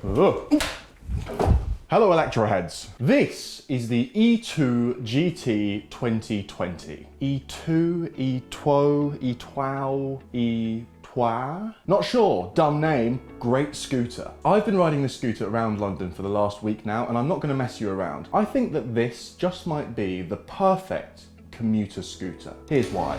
Ugh. Hello Electroheads. This is the Etwow GT 2020. Etwow? Not sure, dumb name, great scooter. I've been riding this scooter around London for the last week now, and I'm not going to mess you around. I think that this just might be the perfect commuter scooter. Here's why.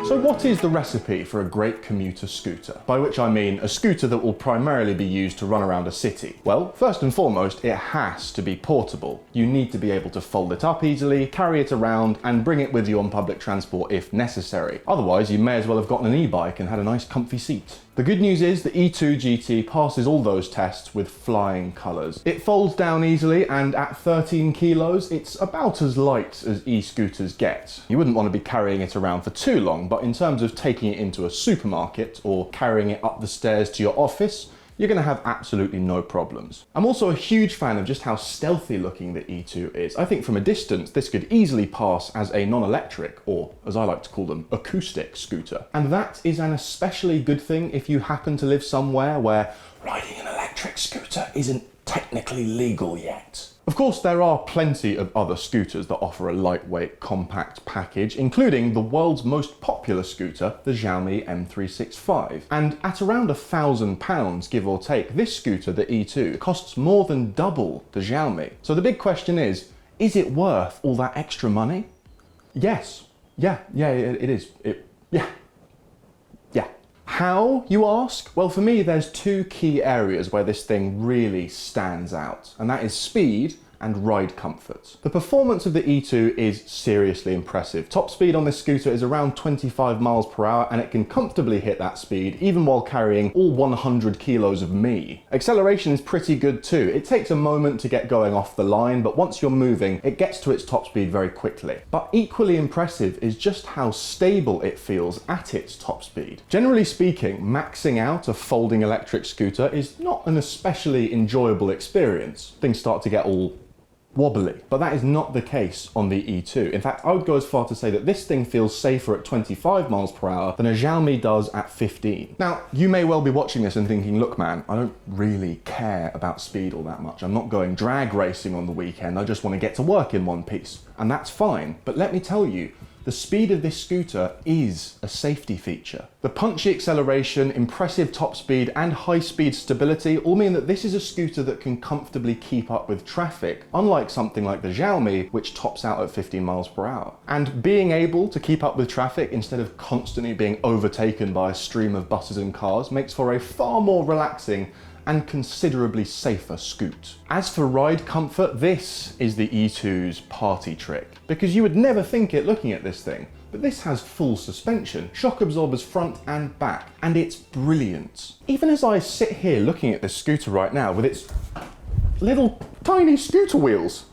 So what is the recipe for a great commuter scooter? By which I mean a scooter that will primarily be used to run around a city. Well, first and foremost, it has to be portable. You need to be able to fold it up easily, carry it around, and bring it with you on public transport if necessary. Otherwise, you may as well have gotten an e-bike and had a nice comfy seat. The good news is the Etwow GT passes all those tests with flying colours. It folds down easily, and at 13 kilos, it's about as light as e-scooters get. You wouldn't want to be carrying it around for too long, but in terms of taking it into a supermarket or carrying it up the stairs to your office, you're going to have absolutely no problems. I'm also a huge fan of just how stealthy looking the Etwow is. I think from a distance, this could easily pass as a non-electric, or as I like to call them, acoustic scooter. And that is an especially good thing if you happen to live somewhere where riding an electric scooter isn't technically legal yet. Of course, there are plenty of other scooters that offer a lightweight, compact package, including the world's most popular scooter, the Xiaomi M365. And at around £1,000, give or take, this scooter, the E2, costs more than double the Xiaomi. So the big question is it worth all that extra money? Yes. Yeah, it is. Yeah. How, you ask? Well, for me, there's two key areas where this thing really stands out, and that is speed and ride comfort. The performance of the E2 is seriously impressive. Top speed on this scooter is around 25 miles per hour, and it can comfortably hit that speed even while carrying all 100 kilos of me. Acceleration is pretty good too. It takes a moment to get going off the line, but once you're moving, it gets to its top speed very quickly. But equally impressive is just how stable it feels at its top speed. Generally speaking, maxing out a folding electric scooter is not an especially enjoyable experience. Things start to get all wobbly, but that is not the case on the E2. In fact, I would go as far to say that this thing feels safer at 25 miles per hour than a Xiaomi does at 15. Now, you may well be watching this and thinking, look man, I don't really care about speed all that much. I'm not going drag racing on the weekend. I just want to get to work in one piece. And that's fine. But let me tell you, the speed of this scooter is a safety feature. The punchy acceleration, impressive top speed, and high-speed stability all mean that this is a scooter that can comfortably keep up with traffic, unlike something like the Xiaomi, which tops out at 15 miles per hour. And being able to keep up with traffic instead of constantly being overtaken by a stream of buses and cars makes for a far more relaxing and considerably safer scoot. As for ride comfort, this is the E2's party trick, because you would never think it looking at this thing, but this has full suspension, shock absorbers front and back, and it's brilliant. Even as I sit here looking at this scooter right now with its little tiny scooter wheels,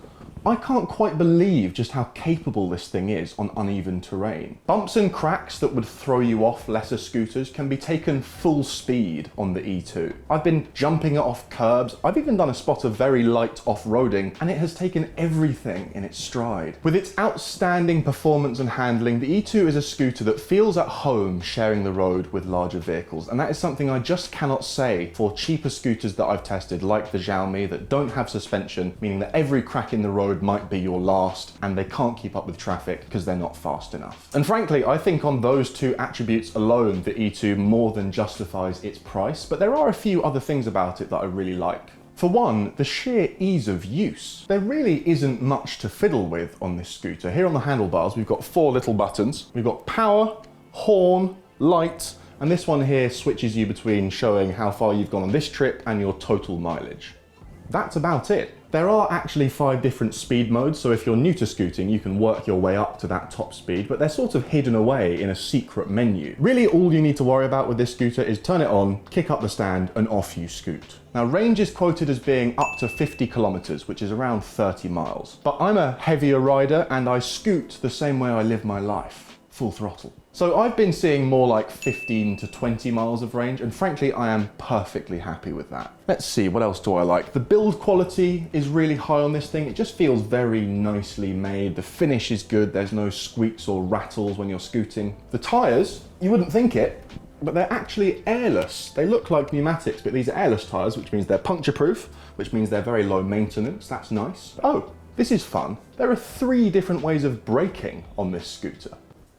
I can't quite believe just how capable this thing is on uneven terrain. Bumps and cracks that would throw you off lesser scooters can be taken full speed on the E2. I've been jumping it off curbs, I've even done a spot of very light off-roading, and it has taken everything in its stride. With its outstanding performance and handling, the E2 is a scooter that feels at home sharing the road with larger vehicles, and that is something I just cannot say for cheaper scooters that I've tested, like the Xiaomi, that don't have suspension, meaning that every crack in the road might be your last, and they can't keep up with traffic because they're not fast enough. And frankly, I think on those two attributes alone, the E2 more than justifies its price, but there are a few other things about it that I really like. For one, the sheer ease of use. There really isn't much to fiddle with on this scooter. Here on the handlebars, we've got 4 little buttons. We've got power, horn, light, and this one here switches you between showing how far you've gone on this trip and your total mileage. That's about it. There are actually 5 different speed modes, so if you're new to scooting, you can work your way up to that top speed, but they're sort of hidden away in a secret menu. Really, all you need to worry about with this scooter is turn it on, kick up the stand, and off you scoot. Now, range is quoted as being up to 50 kilometers, which is around 30 miles. But I'm a heavier rider, and I scoot the same way I live my life. full throttle. So I've been seeing more like 15 to 20 miles of range, and frankly, I am perfectly happy with that. Let's see, what else do I like? The build quality is really high on this thing. It just feels very nicely made. The finish is good. There's no squeaks or rattles when you're scooting. The tires, you wouldn't think it, but they're actually airless. They look like pneumatics, but these are airless tires, which means they're puncture proof, which means they're very low maintenance. That's nice. Oh, this is fun. There are 3 different ways of braking on this scooter.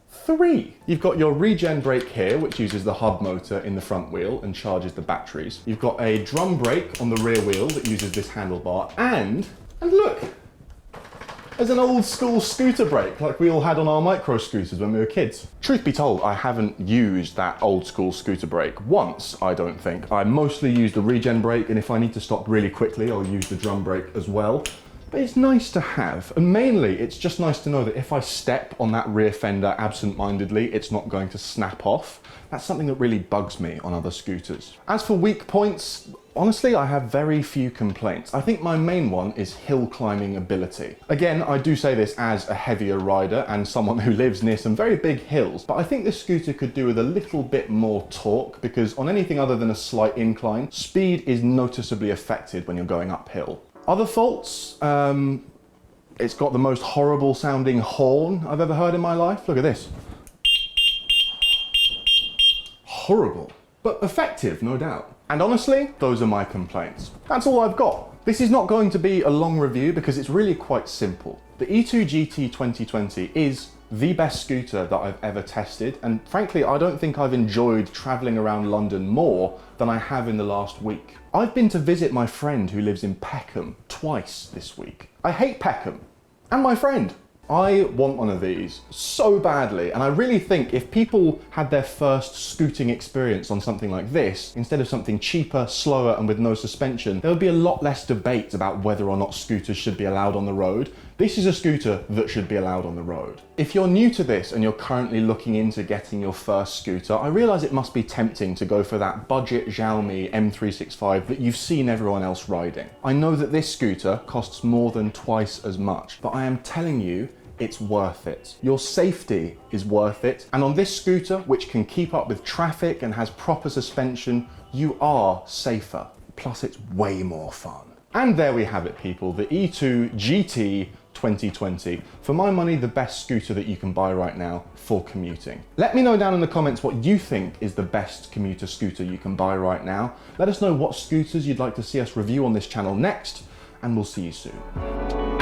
3. You've got your regen brake here, which uses the hub motor in the front wheel and charges the batteries. You've got a drum brake on the rear wheel that uses this handlebar, and look, there's an old school scooter brake like we all had on our micro scooters when we were kids. Truth be told, I haven't used that old school scooter brake once, I don't think. I mostly use the regen brake, and if I need to stop really quickly, I'll use the drum brake as well. But it's nice to have, and mainly it's just nice to know that if I step on that rear fender absent-mindedly, it's not going to snap off. That's something that really bugs me on other scooters. As for weak points, honestly, I have very few complaints. I think my main one is hill climbing ability. Again, I do say this as a heavier rider and someone who lives near some very big hills, but I think this scooter could do with a little bit more torque, because on anything other than a slight incline, speed is noticeably affected when you're going uphill. Other faults, it's got the most horrible sounding horn I've ever heard in my life. Look at this. Horrible, but effective, no doubt. And honestly, those are my complaints. That's all I've got. This is not going to be a long review because it's really quite simple. The Etwow GT 2020 is the best scooter that I've ever tested, and frankly, I don't think I've enjoyed traveling around London more than I have in the last week. I've been to visit my friend who lives in Peckham twice this week. I hate Peckham, and my friend. I want one of these so badly, and I really think if people had their first scooting experience on something like this, instead of something cheaper, slower, and with no suspension, there would be a lot less debate about whether or not scooters should be allowed on the road. This is a scooter that should be allowed on the road. If you're new to this and you're currently looking into getting your first scooter, I realise it must be tempting to go for that budget Xiaomi M365 that you've seen everyone else riding. I know that this scooter costs more than twice as much, but I am telling you, it's worth it. Your safety is worth it. And on this scooter, which can keep up with traffic and has proper suspension, you are safer. Plus it's way more fun. And there we have it, people, the Etwow GT 2020. For my money, the best scooter that you can buy right now for commuting. Let me know down in the comments what you think is the best commuter scooter you can buy right now. Let us know what scooters you'd like to see us review on this channel next, and we'll see you soon.